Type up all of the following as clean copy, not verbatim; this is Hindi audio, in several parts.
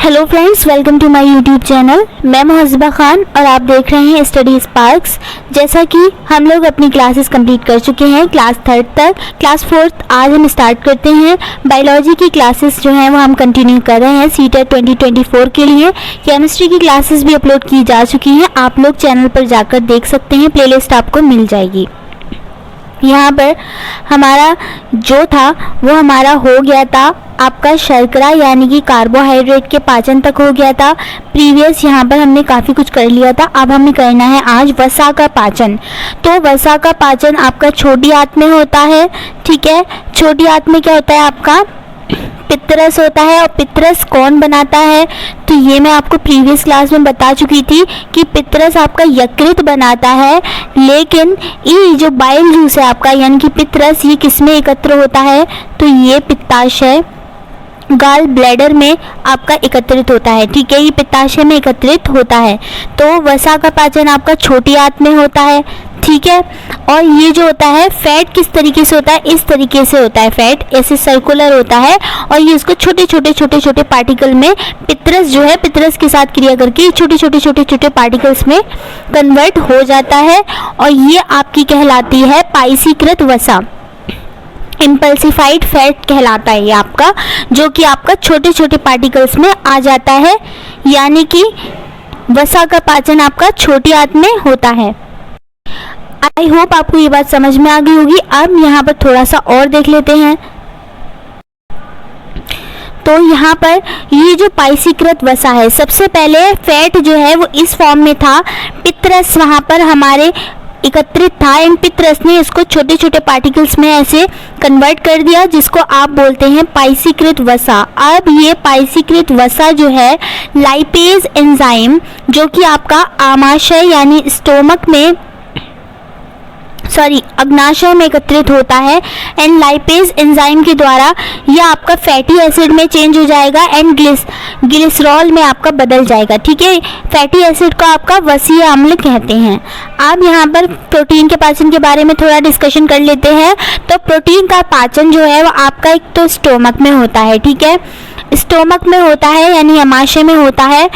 Hello friends, welcome to my YouTube channel. मैं मुहज़्ज़बा खान और आप देख रहे हैं स्टडी स्पार्क्स। जैसा कि हम लोग अपनी क्लासेस कंप्लीट कर चुके हैं क्लास 3 तक, क्लास 4 आज हम स्टार्ट करते हैं। बायोलॉजी की क्लासेस जो हैं वो हम कंटिन्यू कर रहे हैं सीटेट 2024 के लिए। केमिस्ट्री की क्लासेस भी अपलोड की जा चुकी हैं, आप लोग चैनल पर जाकर देख सकते हैं, प्लेलिस्ट आपको मिल जाएगी। यहाँ पर हमारा जो था वो हमारा हो गया था आपका शर्करा यानी कि कार्बोहाइड्रेट के पाचन तक हो गया था। प्रीवियस यहाँ पर हमने काफ़ी कुछ कर लिया था। अब हमें करना है आज वसा का पाचन। तो वसा का पाचन आपका छोटी आंत में होता है, ठीक है। छोटी आंत में क्या होता है आपका पित्रस होता है। और पित्रस कौन बनाता है, तो ये मैं आपको प्रीवियस क्लास में बता चुकी थी कि पित्रस आपका यकृत बनाता है। लेकिन ये जो बाइल जूस है आपका यानी कि पित्रस, ये किस में एकत्र होता है, तो ये पित्ताशय गाल ब्लैडर में आपका एकत्रित होता है, ठीक है। ये पित्ताशय में एकत्रित होता है। तो वसा का पाचन आपका छोटी आंत में होता है, ठीक है। और ये जो होता है फैट किस तरीके से होता है, इस तरीके से होता है। फैट ऐसे सर्कुलर होता है और ये इसको छोटे छोटे पार्टिकल में पित्रस जो है, पित्रस के साथ क्रिया करके छोटे छोटे पार्टिकल्स में कन्वर्ट हो जाता है। और ये आपकी कहलाती है पाइसीकृत वसा। इम्पल्सिफाइड फैट कहलाता है ये आपका, जो कि आपका छोटे छोटे पार्टिकल्स में आ जाता है, यानी कि वसा का पाचन आपका छोटी आंत में होता है। आई होप आपको ये बात समझ में आ गई होगी। अब यहाँ पर थोड़ा सा और देख लेते हैं। तो यहाँ पर ये जो पाइसीकृत वसा है, सबसे पहले फैट जो है वो इस फॉर्म में था, पित्रस वहाँ पर हमारे एकत्रित था। इन पित्रस ने इसको छोटे छोटे पार्टिकल्स में ऐसे कन्वर्ट कर दिया, जिसको आप बोलते हैं पाइसीकृत वसा। अब ये पाइसीकृत वसा जो है लाइपेज एंजाइम, जो कि आपका आमाशय यानी स्टोमक में अग्नाशय में एकत्रित होता है। एंड लाइपेज एंजाइम के द्वारा यह आपका फैटी एसिड में चेंज हो जाएगा एंड ग्लिसरॉल में आपका बदल जाएगा, ठीक है। फैटी एसिड को आपका वसीय अम्ल कहते हैं। अब यहाँ पर प्रोटीन के पाचन के बारे में थोड़ा डिस्कशन कर लेते हैं। तो प्रोटीन का पाचन जो है वो आपका एक तो स्टोमक में होता है, ठीक है। स्टोमक में होता है यानी आमाशय में होता है।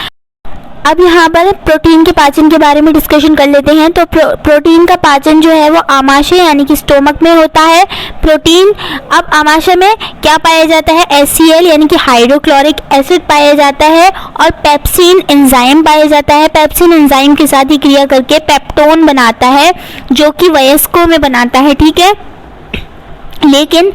अब यहाँ पर प्रोटीन के पाचन के बारे में डिस्कशन कर लेते हैं। तो प्रोटीन का पाचन जो है वो आमाशय यानी कि स्टोमक में होता है। प्रोटीन अब आमाशय में क्या पाया जाता है, HCl यानी कि हाइड्रोक्लोरिक एसिड पाया जाता है और पेप्सिन एंजाइम पाया जाता है। पेप्सिन एंजाइम के साथ ही क्रिया करके पेप्टोन बनाता है, जो कि वयस्कों में बनाता है, ठीक है। लेकिन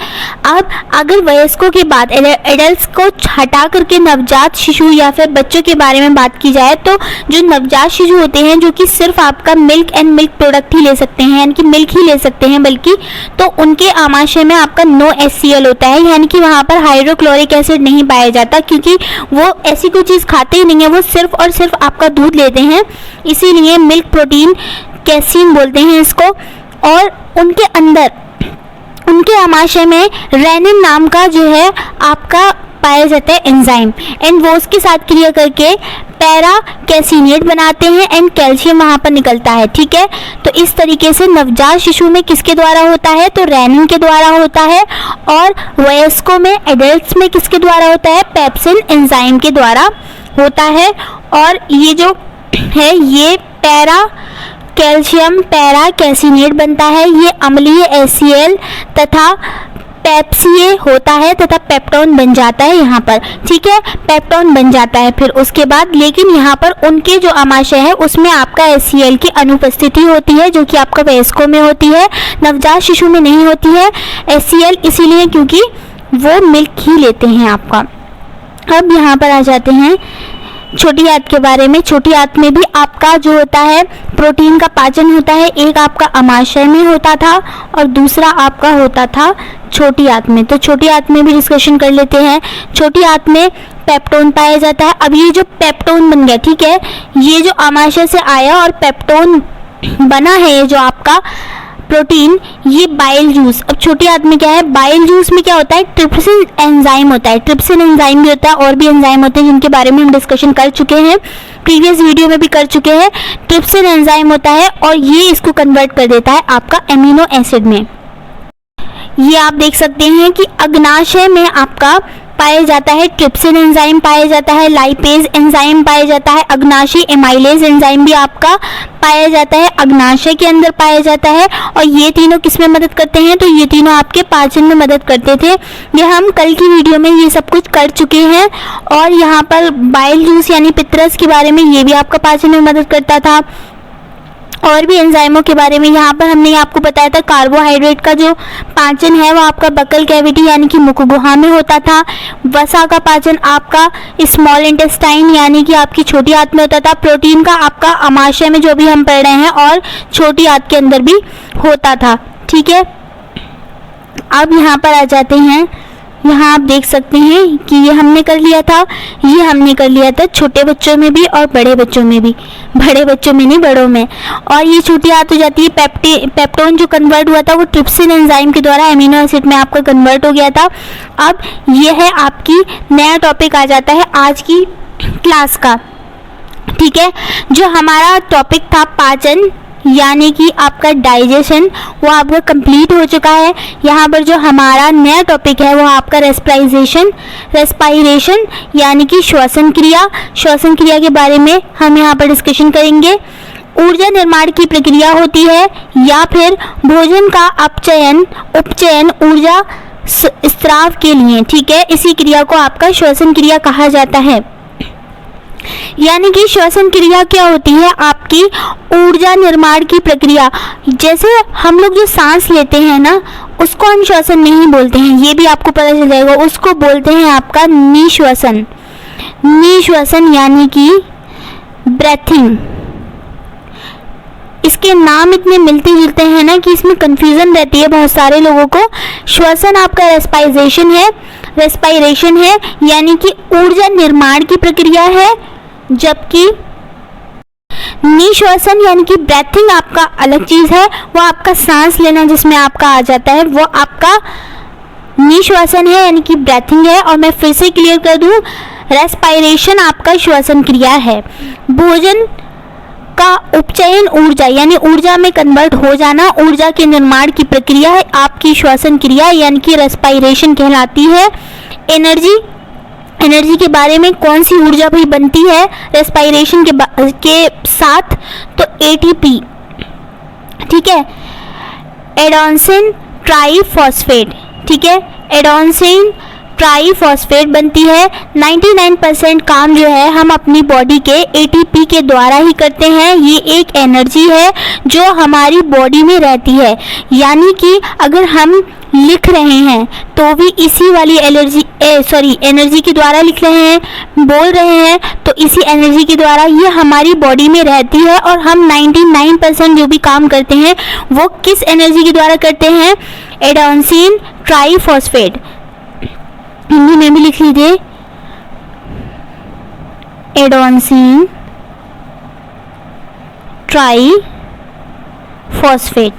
अब अगर वयस्कों की बात, एडल्ट्स को हटा करके नवजात शिशु या फिर बच्चों के बारे में बात की जाए, तो जो नवजात शिशु होते हैं जो कि सिर्फ आपका मिल्क एंड मिल्क प्रोडक्ट ही ले सकते हैं, यानी कि मिल्क ही ले सकते हैं बल्कि, तो उनके आमाशय में आपका नो HCl होता है, यानी कि वहाँ पर हाइड्रोक्लोरिक एसिड नहीं पाया जाता, क्योंकि वो ऐसी कोई चीज़ खाते ही नहीं है, वो सिर्फ और सिर्फ आपका दूध लेते हैं। इसीलिए मिल्क प्रोटीन कैसीन बोलते हैं इसको। और उनके अंदर उनके आमाशय में रेनिन नाम का जो है आपका पाया जाता है एंजाइम, एंड वो उसके साथ क्रिया करके पैरा कैसिनेट बनाते हैं एंड कैल्शियम वहाँ पर निकलता है, ठीक है। तो इस तरीके से नवजात शिशु में किसके द्वारा होता है, तो रेनिन के द्वारा होता है। और वयस्कों में, एडल्ट्स में किसके द्वारा होता है, पेप्सिन एंजाइम के द्वारा होता है। और ये जो है ये पैरा कैल्शियम पैरा कैसिनेट बनता है, ये अम्लीय HCl तथा पेप्सीय होता है तथा पेप्टोन बन जाता है यहाँ पर, ठीक है। पेप्टोन बन जाता है फिर उसके बाद, लेकिन यहाँ पर उनके जो आमाशय है उसमें आपका HCl की अनुपस्थिति होती है, जो कि आपका वयस्कों में होती है, नवजात शिशु में नहीं होती है HCl, इसीलिए क्योंकि वो मिल्क ही लेते हैं आपका। अब यहाँ पर आ जाते हैं छोटी आंत के बारे में। छोटी आंत में भी आपका जो होता है प्रोटीन का पाचन होता है, एक आपका आमाशय में होता था और दूसरा आपका होता था छोटी आंत में। तो छोटी आंत में भी डिस्कशन कर लेते हैं। छोटी आंत में पेप्टोन पाया जाता है। अब ये जो पेप्टोन बन गया, ठीक है, ये जो आमाशय से आया और पेप्टोन बना है, ये जो आपका प्रोटीन, ये बाइल जूस। अब छोटी आंत में क्या है, बाइल जूस में क्या होता है, ट्रिप्सिन एंजाइम होता है। ट्रिप्सिन एंजाइम भी होता है, और भी एंजाइम होते हैं जिनके बारे में हम डिस्कशन कर चुके हैं, प्रीवियस वीडियो में भी कर चुके हैं। ट्रिप्सिन एंजाइम होता है और ये इसको कन्वर्ट कर देता है आपका एमिनो एसिड में। ये आप देख सकते हैं कि अग्नाशय में आपका पाया जाता है, ट्रिप्सिन एंजाइम पाया जाता है, लाइपेज एंजाइम पाया जाता है, अग्नाशय एमाइलेज एंजाइम भी आपका पाया जाता है, अग्नाशय के अंदर पाया जाता है। और ये तीनों किस में मदद करते हैं, तो ये तीनों आपके पाचन में मदद करते थे। ये हम कल की वीडियो में ये सब कुछ कर चुके हैं। और यहाँ पर बाइल जूस यानी पित्तरस के बारे में, ये भी आपका पाचन में मदद करता था। और भी एंजाइमों के बारे में यहाँ पर हमने आपको बताया था। कार्बोहाइड्रेट का जो पाचन है वो आपका बकल कैविटी यानी कि मुख गुहा में होता था। वसा का पाचन आपका स्मॉल इंटेस्टाइन यानी कि आपकी छोटी आंत में होता था। प्रोटीन का आपका आमाशय में, जो भी हम पढ़ रहे हैं, और छोटी आंत के अंदर भी होता था। ठीक है, अब यहाँ पर आ जाते हैं। यहाँ आप देख सकते हैं कि ये हमने कर लिया था, ये हमने कर लिया था छोटे बच्चों में भी और बड़े बच्चों में भी। बड़े बच्चों में नहीं, बड़ों में। और ये छोटी आंत हो जाती है। पेप्टोन जो कन्वर्ट हुआ था वो ट्रिप्सिन एंजाइम के द्वारा एमिनो एसिड में आपका कन्वर्ट हो गया था। अब ये है आपकी नया टॉपिक आ जाता है आज की क्लास का। ठीक है, जो हमारा टॉपिक था पाचन यानी कि आपका डाइजेशन, वो आपका कंप्लीट हो चुका है। यहाँ पर जो हमारा नया टॉपिक है वो आपका रेस्पायरेशन यानी कि श्वसन क्रिया। श्वसन क्रिया के बारे में हम यहाँ पर डिस्कशन करेंगे। ऊर्जा निर्माण की प्रक्रिया होती है या फिर भोजन का उपचयन ऊर्जा स्राव के लिए। ठीक है, इसी क्रिया को आपका श्वसन क्रिया कहा जाता है। यानी कि श्वसन क्रिया क्या होती है, आपकी ऊर्जा निर्माण की प्रक्रिया। जैसे हम लोग जो सांस लेते हैं ना, उसको हम श्वसन नहीं बोलते हैं, ये भी आपको पता चल जाएगा। उसको बोलते हैं आपका निश्वसन। निश्वसन यानी कि ब्रेथिंग। इसके नाम इतने मिलते जुलते हैं ना कि इसमें कंफ्यूजन रहती है बहुत सारे लोगों को। श्वसन आपका रेस्पायरेशन है यानी कि ऊर्जा निर्माण की प्रक्रिया है, जबकि निश्वसन यानी कि ब्रेथिंग आपका अलग चीज है। वो आपका सांस लेना जिसमें आपका आ जाता है, वो आपका निश्वसन है यानी कि ब्रेथिंग है। और मैं फिर से क्लियर कर दूं, रेस्पायरेशन आपका श्वसन क्रिया है। भोजन का उपचयन ऊर्जा यानी ऊर्जा में कन्वर्ट हो जाना, ऊर्जा के निर्माण की प्रक्रिया है आपकी श्वसन क्रिया यानी कि रेस्पायरेशन कहलाती है। एनर्जी के बारे में, कौन सी ऊर्जा भी बनती है रेस्पायरेशन के साथ, तो एटीपी। ठीक है, एडेनोसिन ट्राइफॉस्फेट। ठीक है, एडेनोसिन ट्राइफॉस्फेट बनती है। 99% काम जो है हम अपनी बॉडी के एटीपी के द्वारा ही करते हैं। ये एक एनर्जी है जो हमारी बॉडी में रहती है। यानी कि अगर हम लिख रहे हैं तो भी इसी वाली एनर्जी के द्वारा लिख रहे हैं, बोल रहे हैं तो इसी एनर्जी के द्वारा ये हमारी बॉडी में रहती है। और हम 99% जो भी काम करते हैं वो किस एनर्जी के द्वारा करते हैं, एडेनोसिन ट्राइफॉस्फेट। हिंदी में भी लिख लीजिए, एडेनोसिन ट्राइफॉस्फेट।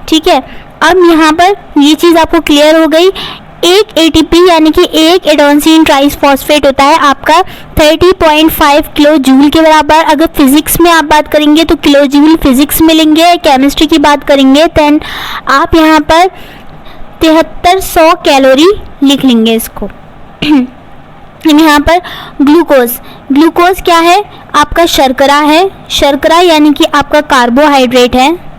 ठीक है, अब यहाँ पर ये चीज़ आपको क्लियर हो गई। एक एटीपी यानी कि एक एडेनोसिन ट्राइफॉस्फेट होता है आपका 30.5 किलो जूल के बराबर। अगर फिजिक्स में आप बात करेंगे तो किलो जूल फिजिक्स में लेंगे। केमिस्ट्री की बात करेंगे देन आप यहाँ पर 7300 कैलोरी लिख लेंगे इसको। यहाँ पर ग्लूकोज क्या है, आपका शर्करा है। शर्करा यानी कि आपका कार्बोहाइड्रेट है।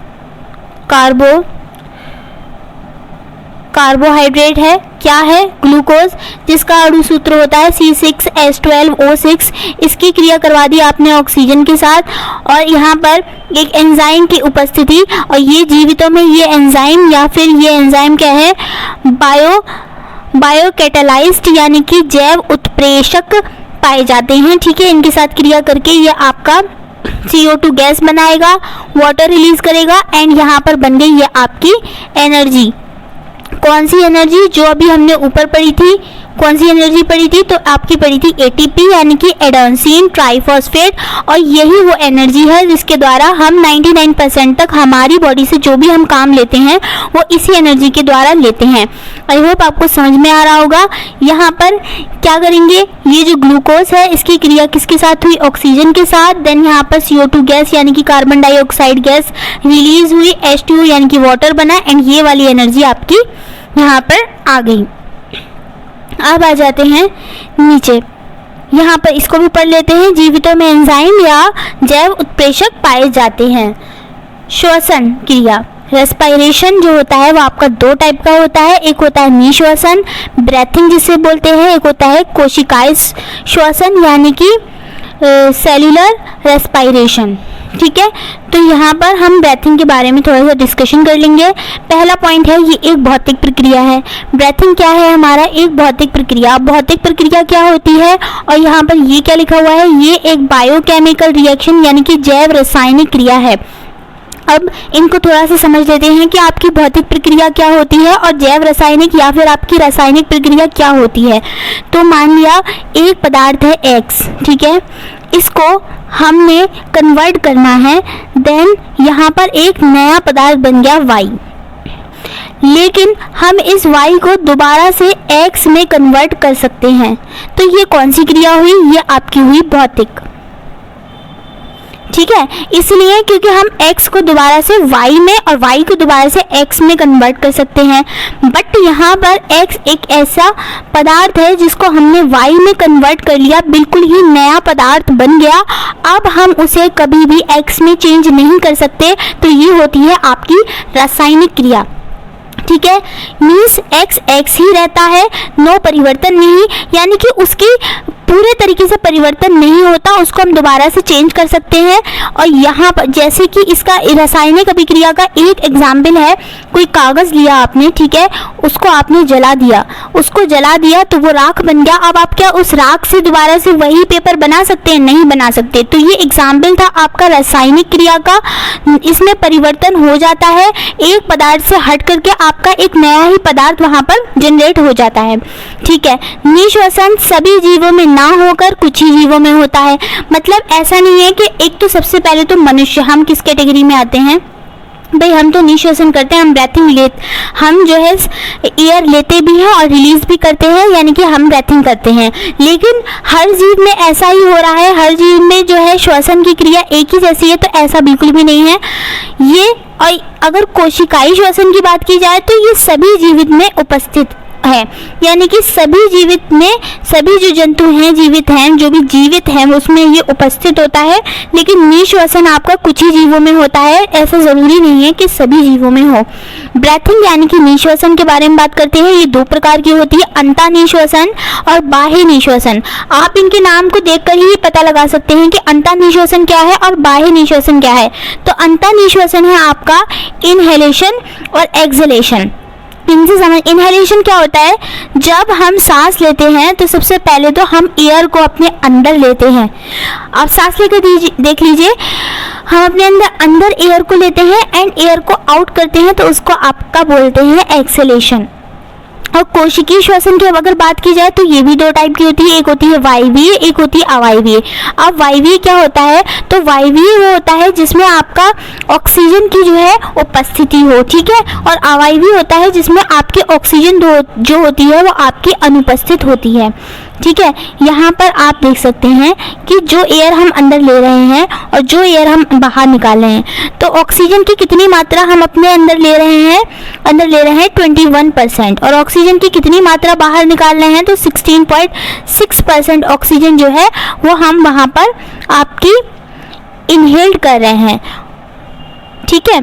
कार्बोहाइड्रेट है, क्या है, ग्लूकोज, जिसका अणु सूत्र होता है C6H12O6। इसकी क्रिया करवा दी आपने ऑक्सीजन के साथ। और यहाँ पर एक एंजाइम की उपस्थिति, और ये जीवितों में ये एंजाइम या फिर ये एंजाइम क्या है, बायोकैटालाइस्ट यानी कि जैव उत्प्रेषक पाए जाते हैं। ठीक है, इनके साथ क्रिया करके ये आपका CO2 गैस बनाएगा, वाटर रिलीज करेगा एंड यहाँ पर बन गई ये आपकी एनर्जी। कौन सी एनर्जी, जो अभी हमने ऊपर पढ़ी थी, कौन सी एनर्जी पढ़ी थी, तो आपकी पढ़ी थी एटीपी यानी कि एडेनोसिन ट्राइफॉस्फेट। और यही वो एनर्जी है जिसके द्वारा हम 99% तक हमारी बॉडी से जो भी हम काम लेते हैं वो इसी एनर्जी के द्वारा लेते हैं। आई होप आपको समझ में आ रहा होगा। यहाँ पर क्या करेंगे, ये जो ग्लूकोज है इसकी क्रिया किसके साथ हुई, ऑक्सीजन के साथ। देन यहाँ पर CO2 गैस यानी कि कार्बन डाइऑक्साइड गैस रिलीज हुई, H2O यानी कि वाटर बना एंड ये वाली एनर्जी आपकी यहाँ पर आ गई। अब आ जाते हैं नीचे, यहाँ पर इसको भी पढ़ लेते हैं। जीवितों में एंजाइम या जैव उत्प्रेरक पाए जाते हैं। श्वसन क्रिया, रेस्पिरेशन जो होता है वो आपका दो टाइप का होता है, एक होता है निश्वसन ब्रेथिंग जिसे बोलते हैं, एक होता है कोशिकाएं श्वसन यानी कि सेल्यूलर रेस्पिरेशन। ठीक है, तो यहाँ पर हम ब्रेथिंग के बारे में थोड़ा सा डिस्कशन कर लेंगे। पहला पॉइंट है, ये एक भौतिक प्रक्रिया है। ब्रेथिंग क्या है हमारा, एक भौतिक प्रक्रिया। भौतिक प्रक्रिया क्या होती है, और यहाँ पर ये क्या लिखा हुआ है, ये एक बायोकेमिकल रिएक्शन यानी कि जैव रासायनिक क्रिया है। अब इनको थोड़ा सा समझ लेते हैं कि आपकी भौतिक प्रक्रिया क्या होती है और जैव रासायनिक या फिर आपकी रासायनिक प्रक्रिया क्या होती है। तो मान लिया एक पदार्थ है X, ठीक है, इसको हमने कन्वर्ट करना है, देन यहाँ पर एक नया पदार्थ बन गया Y, लेकिन हम इस Y को दोबारा से X में कन्वर्ट कर सकते हैं। तो ये कौन सी क्रिया हुई, ये आपकी हुई भौतिक। ठीक है, इसलिए क्योंकि हम x को दोबारा से y में और y को दोबारा से x में कन्वर्ट कर सकते हैं। बट यहाँ पर x एक ऐसा पदार्थ है जिसको हमने y में कन्वर्ट कर लिया, बिल्कुल ही नया पदार्थ बन गया। अब हम उसे कभी भी x में चेंज नहीं कर सकते। तो ये होती है आपकी रासायनिक क्रिया। ठीक है, मीन्स x ही रहता है, नो परिवर्तन नहीं, यानी कि उसकी पूरे तरीके से परिवर्तन नहीं होता, उसको हम दोबारा से चेंज कर सकते हैं। और यहाँ पर जैसे कि इसका रासायनिक अभिक्रिया का एक एग्जाम्पल है, कोई कागज़ लिया आपने, ठीक है, उसको आपने जला दिया, उसको जला दिया तो वो राख बन गया। अब आप क्या उस राख से दोबारा से वही पेपर बना सकते हैं, नहीं बना सकते। तो ये एग्जाम्पल था आपका रासायनिक क्रिया का, इसमें परिवर्तन हो जाता है, एक पदार्थ से हट करके आपका एक नया ही पदार्थ वहाँ पर जनरेट हो जाता है। ठीक है, निश्वसन सभी जीवों में ना होकर कुछ ही जीवों में होता है। मतलब ऐसा नहीं है कि एक तो सबसे पहले तो मनुष्य, हम किस कैटेगरी में आते हैं भाई, हम तो निश्वसन करते हैं, हम ब्रेथिंग हम जो है एयर लेते भी हैं और रिलीज भी करते हैं, यानी कि हम ब्रेथिंग करते हैं। लेकिन हर जीव में ऐसा ही हो रहा है, हर जीव में जो है श्वसन की क्रिया एक ही जैसी है, तो ऐसा बिल्कुल भी नहीं है ये। और अगर कोशिकाई श्वसन की बात की जाए तो ये सभी जीवित में उपस्थित है, यानी कि सभी जीवित में, सभी जो जंतु हैं जीवित हैं, जो भी जीवित हैं उसमें ये उपस्थित होता है। लेकिन निश्वसन आपका कुछ ही जीवों में होता है, ऐसा ज़रूरी नहीं है कि सभी जीवों में हो। ब्रेथिंग यानी कि निश्वसन के बारे में बात करते हैं, ये दो प्रकार की होती है, अंतःनिश्वसन और बाह्य निश्वसन। आप इनके नाम को देखकर ही पता लगा सकते हैं कि अंतःनिश्वसन क्या है और बाह्य निश्वसन क्या है। तो अंतःनिश्वसन है आपका इनहेलेशन और एक्सहेलेशन। इनसे समझ, इनहेलेशन क्या होता है, जब हम सांस लेते हैं तो सबसे पहले तो हम एयर को अपने अंदर लेते हैं। आप सांस लेकर देख लीजिए, हम अपने अंदर एयर को लेते हैं एंड एयर को आउट करते हैं, तो उसको आपका बोलते हैं एक्सहेलेशन। और कोशिकीय श्वसन की अगर बात की जाए तो ये भी दो टाइप की होती है, एक होती है वायवीय, एक होती है अवायवीय। अब वायवीय क्या होता है, तो वायवीय वो होता है जिसमें आपका ऑक्सीजन की जो है उपस्थिति हो, ठीक है, और अवायवीय होता है जिसमें आपकी ऑक्सीजन जो होती है वो आपकी अनुपस्थित होती है। ठीक है, यहाँ पर आप देख सकते हैं कि जो एयर हम अंदर ले रहे हैं और जो एयर हम बाहर निकाल रहे हैं, तो ऑक्सीजन की कितनी मात्रा हम अपने अंदर ले रहे हैं, 21%, और ऑक्सीजन की कितनी मात्रा बाहर निकाल रहे हैं, तो 16.6% ऑक्सीजन जो है वो हम वहाँ पर आपकी इनहेल्ड कर रहे हैं। ठीक है,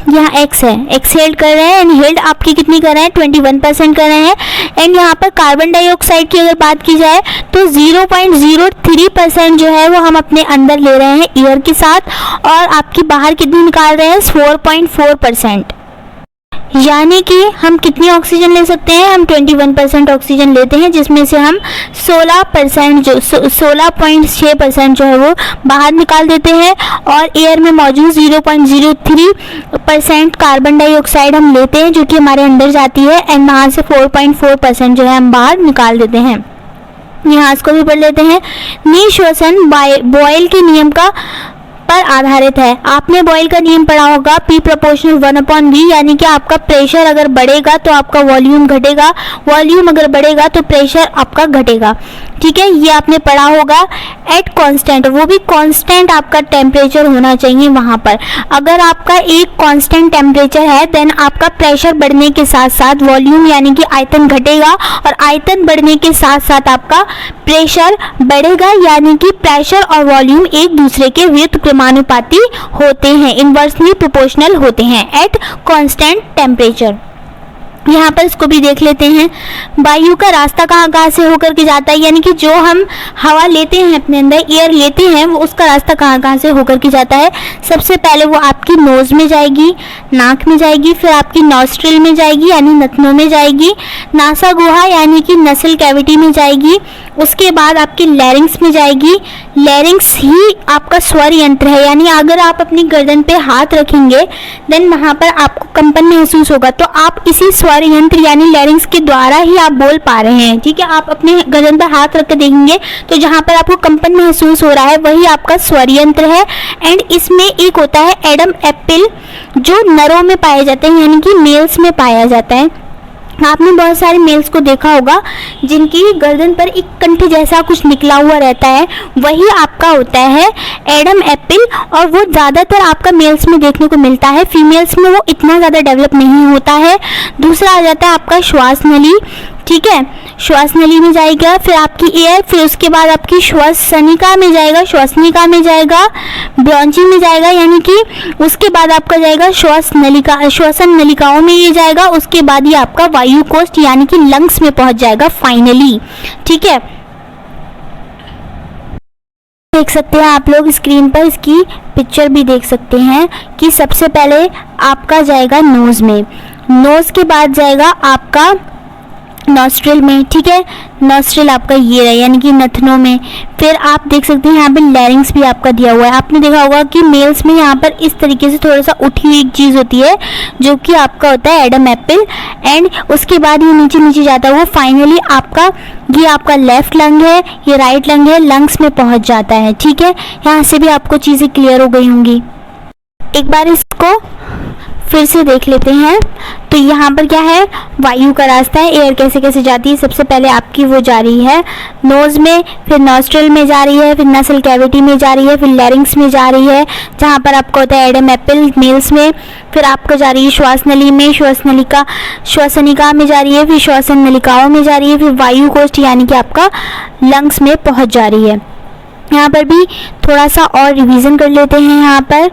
यहाँ x है, एक्सहेल्ड कर रहे हैं, इनहेल्ड आपकी कितनी कर रहे हैं, 21% कर रहे हैं। एंड यहाँ पर कार्बन डाइऑक्साइड की अगर बात की जाए तो 0.03% जो है वो हम अपने अंदर ले रहे हैं एयर के साथ, और आपकी बाहर कितनी निकाल रहे हैं, 4.4%। यानी कि हम कितनी ऑक्सीजन ले सकते हैं, हम 21% ऑक्सीजन लेते हैं, जिसमें से हम 16.6% जो है वो बाहर निकाल देते हैं, और एयर में मौजूद 0.03% कार्बन डाइऑक्साइड हम लेते हैं जो कि हमारे अंदर जाती है, एंड वहाँ से 4.4% जो है हम बाहर निकाल देते हैं। यहाँ इसको भी पढ़ लेते हैं। निश्वसन बॉयल के नियम का पर आधारित है। आपने बॉयल का नियम पढ़ा होगा, P प्रोपोर्शनल 1/V, यानी कि आपका प्रेशर अगर बढ़ेगा तो आपका वॉल्यूम घटेगा, वॉल्यूम अगर बढ़ेगा तो प्रेशर आपका घटेगा। ठीक है, ये आपने पढ़ा होगा। एट कांस्टेंट, वो भी कांस्टेंट आपका टेम्परेचर होना चाहिए वहाँ पर। अगर आपका एक कांस्टेंट टेम्परेचर है देन आपका प्रेशर बढ़ने के साथ साथ वॉल्यूम यानी कि आयतन घटेगा, और आयतन बढ़ने के साथ साथ आपका प्रेशर बढ़ेगा, यानी कि प्रेशर और वॉल्यूम एक दूसरे के व्युत्क्रमानुपाती होते हैं, इन्वर्सली प्रोपोर्शनल होते हैं एट कांस्टेंट टेम्परेचर। यहाँ पर इसको भी देख लेते हैं। वायु का रास्ता कहाँ से होकर के जाता है, यानी कि जो हम हवा लेते हैं अपने अंदर, एयर लेते हैं, वो उसका रास्ता कहाँ से होकर के जाता है। सबसे पहले वो आपकी नोज में जाएगी, नाक में जाएगी, फिर आपकी नॉस्ट्रिल में जाएगी यानी नथनों में जाएगी, नासा गुहा यानी कि नसल कैविटी में जाएगी, उसके बाद आपकी लैरिंग्स में जाएगी। लैरिंग्स ही आपका स्वर यंत्र है, यानी अगर आप अपनी गर्दन पे हाथ रखेंगे देन वहाँ पर आपको कंपन महसूस होगा, तो आप इसी स्वर यंत्र यानी लैरिंग्स के द्वारा ही आप बोल पा रहे हैं। ठीक है, आप अपने गर्दन पर हाथ रख के देखेंगे तो जहाँ पर आपको कंपन महसूस हो रहा है वही आपका स्वर यंत्र है। एंड इसमें एक होता है एडम एप्पल, जो नरों में पाया जाता है यानी कि मेल्स में पाया जाता है। आपने बहुत सारे मेल्स को देखा होगा जिनकी गर्दन पर एक कंठ जैसा कुछ निकला हुआ रहता है, वही आपका होता है एडम एप्पल, और वो ज़्यादातर आपका मेल्स में देखने को मिलता है। फीमेल्स में वो इतना ज़्यादा डेवलप नहीं होता है। दूसरा आ जाता है आपका श्वास नली। ठीक है, श्वास नली में जाएगा, फिर आपकी एयर, फिर उसके बाद आपकी श्वसनिका में जाएगा, श्वसनिका में जाएगा, ब्रोंची में जाएगा, यानी कि उसके बाद आपका जाएगा श्वसन नलिकाओं में ये जाएगा, उसके बाद ये आपका वायु कोष्ठ यानी कि लंग्स में पहुंच जाएगा फाइनली। ठीक है, देख सकते हैं आप लोग स्क्रीन पर, इसकी पिक्चर भी देख सकते हैं कि सबसे पहले आपका जाएगा नोज में, नोज के बाद जाएगा आपका नॉस्ट्रिल में। ठीक है, नॉस्ट्रिल आपका ये है यानी कि नथनों में। फिर आप देख सकते हैं यहाँ पे लैरिंग्स भी आपका दिया हुआ है। आपने देखा होगा कि मेल्स में यहाँ पर इस तरीके से थोड़ा सा उठी हुई एक चीज़ होती है जो कि आपका होता है एडम एप्पल, एंड उसके बाद ये नीचे नीचे जाता हुआ फाइनली आपका ये आपका लेफ्ट लंग है, ये राइट लंग है, लंग्स में पहुँच जाता है। ठीक है, यहाँ से भी आपको चीज़ें क्लियर हो गई होंगी। एक बार इसको फिर से देख लेते हैं। तो यहाँ पर क्या है, वायु का रास्ता है, एयर कैसे कैसे जाती है। सबसे पहले आपकी वो जा रही है नोज में, फिर नॉस्ट्रिल में जा रही है, फिर नसल कैविटी में जा रही है, फिर लैरिंग्स में जा रही है जहाँ पर आपका होता है एडम एप्पल मेल्स में, फिर आपको जा रही है श्वास नली में, श्वसनिका में जा रही है, फिर श्वसन नलिकाओं में जा रही है, फिर वायु कोष्ठ यानी कि आपका लंग्स में पहुँच जा रही है। यहाँ पर भी थोड़ा सा और रिविज़न कर लेते हैं। यहाँ पर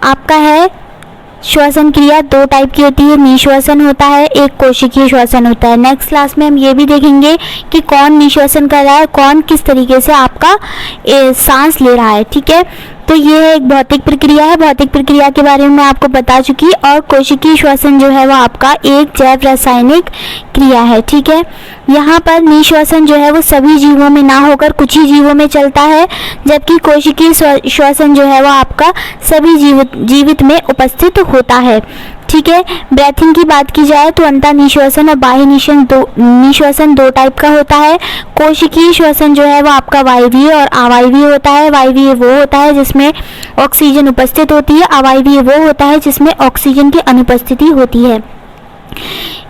आपका है श्वसन क्रिया दो टाइप की होती है, निश्वसन होता है, एक कोशिकीय श्वसन होता है। नेक्स्ट क्लास में हम ये भी देखेंगे कि कौन निश्वसन कर रहा है, कौन किस तरीके से आपका सांस ले रहा है। ठीक है, तो ये है एक भौतिक प्रक्रिया है, भौतिक प्रक्रिया के बारे में मैं आपको बता चुकी। और कोशिकीय श्वसन जो है वो आपका एक जैव रासायनिक क्रिया है। ठीक है, यहाँ पर निश्वसन जो है वो सभी जीवों में ना होकर कुछ ही जीवों में चलता है, जबकि कोशिकीय श्वसन जो है वो आपका सभी जीवित में उपस्थित होता है। ठीक है, ब्रेथिंग की बात की जाए तो अंतः निश्वसन और बाह्य निश्वसन दो टाइप का होता है। कोशिकीय श्वसन जो है वो आपका वायवीय और अवायवीय होता है। वायवीय वो होता है जिसमें ऑक्सीजन उपस्थित होती है, अवायवीय वो होता है जिसमें ऑक्सीजन की अनुपस्थिति होती है।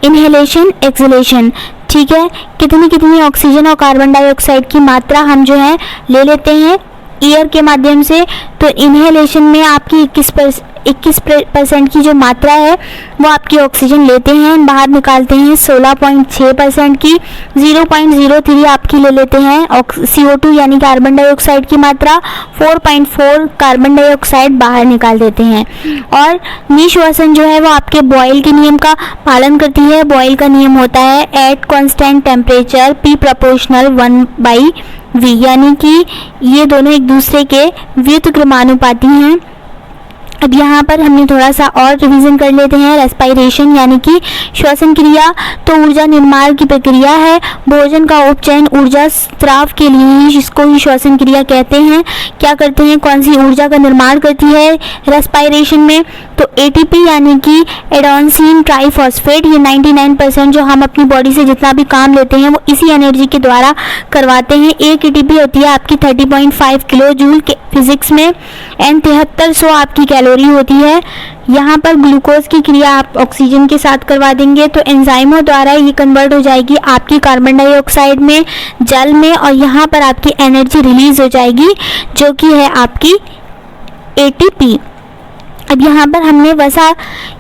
Inhalation, exhalation. ठीक है, कितनी ऑक्सीजन और कार्बन डाइऑक्साइड की मात्रा हम जो है ले लेते हैं एयर के माध्यम से। तो इनहेलेशन में आपकी 21% की जो मात्रा है वो आपकी ऑक्सीजन लेते हैं, बाहर निकालते हैं 16.6% की, 0.03 आपकी ले लेते हैं CO2 यानी कार्बन डाइऑक्साइड की मात्रा, 4.4 कार्बन डाइऑक्साइड बाहर निकाल देते हैं। और निश्वसन जो है वो आपके बॉयल के नियम का पालन करती है। बॉयल का नियम होता है at constant temperature P proportional 1/V, यानी कि ये दोनों एक दूसरे के व्युत्क्रमानुपाती हैं। अब यहाँ पर हमने थोड़ा सा और रिवीजन कर लेते हैं। रेस्पिरेशन यानी कि श्वसन क्रिया तो ऊर्जा निर्माण की प्रक्रिया है। भोजन का उपचयन ऊर्जा स्राव के लिए ही, जिसको ही श्वसन क्रिया कहते हैं। क्या करते हैं, कौन सी ऊर्जा का निर्माण करती है रेस्पिरेशन में, तो एटीपी यानी कि एडेनोसिन ट्राइफॉस्फेट। ये 99% जो हम अपनी बॉडी से जितना भी काम लेते हैं वो इसी एनर्जी के द्वारा करवाते हैं। एक एटीपी होती है आपकी 30.5 किलो जूल के फिजिक्स में, एंड 7300 आपकी कैलोरी होती है। यहाँ पर ग्लूकोज की क्रिया आप ऑक्सीजन के साथ करवा देंगे तो एंजाइमों द्वारा ये कन्वर्ट हो जाएगी आपकी कार्बन डाइऑक्साइड में, जल में, और यहाँ पर आपकी एनर्जी रिलीज हो जाएगी जो कि है आपकी एटीपी। अब यहाँ पर हमने वसा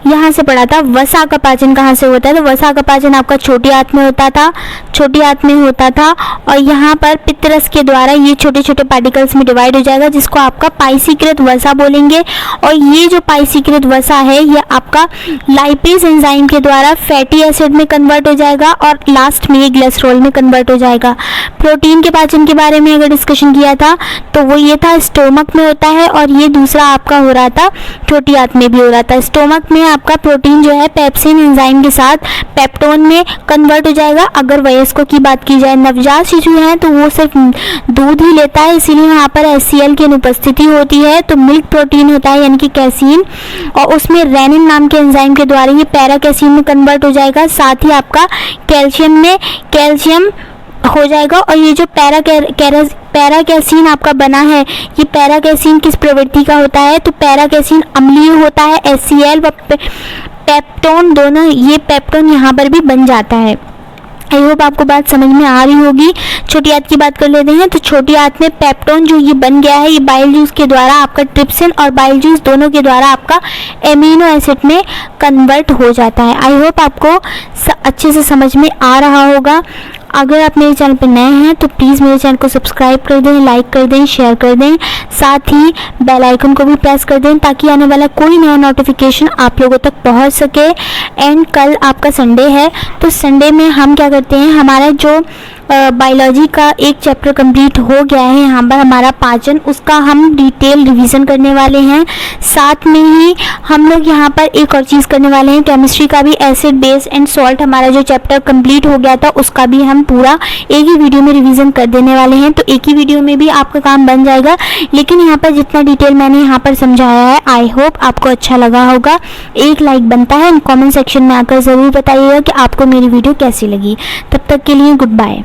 यहाँ से पढ़ा था, वसा का पाचन कहाँ से होता है, तो वसा का पाचन आपका छोटी आंत में होता था, छोटी आंत में होता था, और यहाँ पर पित्तरस के द्वारा ये छोटे छोटे पार्टिकल्स में डिवाइड हो जाएगा जिसको आपका पाइसीकृत वसा बोलेंगे। और ये जो पाइसीकृत वसा है ये आपका लाइपेज एंजाइम के द्वारा फैटी एसिड में कन्वर्ट हो जाएगा और लास्ट में ये ग्लिसरॉल में कन्वर्ट हो जाएगा। प्रोटीन के पाचन के बारे में अगर डिस्कशन किया था तो वो ये था स्टोमक में होता है, और ये दूसरा आपका हो रहा था छोटी आंत में भी हो रहा था। स्टोमक में आपका प्रोटीन जो है पेप्सिन एंजाइम के साथ पेप्टोन में कन्वर्ट हो जाएगा। अगर वयस्कों की बात की जाए, नवजात शिशु हैं तो वो सिर्फ दूध ही लेता है, इसीलिए वहाँ पर HCl की अनुपस्थिति होती है। तो मिल्क प्रोटीन होता है यानी कि कैसीन, और उसमें रेनिन नाम के एंजाइम के द्वारा ये पैरा कैसीन में कन्वर्ट हो जाएगा। साथ ही आपका कैल्शियम में कैल्शियम हो जाएगा। और ये जो पैरा कैसीन आपका बना है, ये पैरा कैसीन किस प्रवृत्ति का होता है, तो पैरा कैसीन अम्लीय होता है। HCl व पेप्टोन दोनों, ये पेप्टोन यहाँ पर भी बन जाता है। आई होप आपको बात समझ में आ रही होगी। छोटी आंत की बात कर लेते हैं तो छोटी आंत में पेप्टोन जो ये बन गया है, ये बाइल जूस के द्वारा आपका ट्रिप्सिन और बाइल जूस दोनों के द्वारा आपका एमिनो एसिड में कन्वर्ट हो जाता है। आई होप आपको अच्छे से समझ में आ रहा होगा। अगर आप मेरे चैनल पर नए हैं तो प्लीज़ मेरे चैनल को सब्सक्राइब कर दें, लाइक कर दें, शेयर कर दें, साथ ही बेल आइकन को भी प्रेस कर दें ताकि आने वाला कोई नया नोटिफिकेशन आप लोगों तक पहुंच सके। एंड कल आपका संडे है तो संडे में हम क्या करते हैं, हमारा जो बायोलॉजी का एक चैप्टर कंप्लीट हो गया है यहाँ पर हमारा पाचन, उसका हम डिटेल रिवीजन करने वाले हैं। साथ में ही हम लोग यहाँ पर एक और चीज़ करने वाले हैं, केमिस्ट्री का भी एसिड बेस एंड सॉल्ट हमारा जो चैप्टर कंप्लीट हो गया था उसका भी हम पूरा एक ही वीडियो में रिवीजन कर देने वाले हैं। तो एक ही वीडियो में भी आपका काम बन जाएगा। लेकिन यहाँ पर जितना डिटेल मैंने यहाँ पर समझाया है, आई होप आपको अच्छा लगा होगा। एक लाइक बनता है, कमेंट सेक्शन में आकर ज़रूर बताइएगा कि आपको मेरी वीडियो कैसी लगी। तब तक के लिए गुड बाय।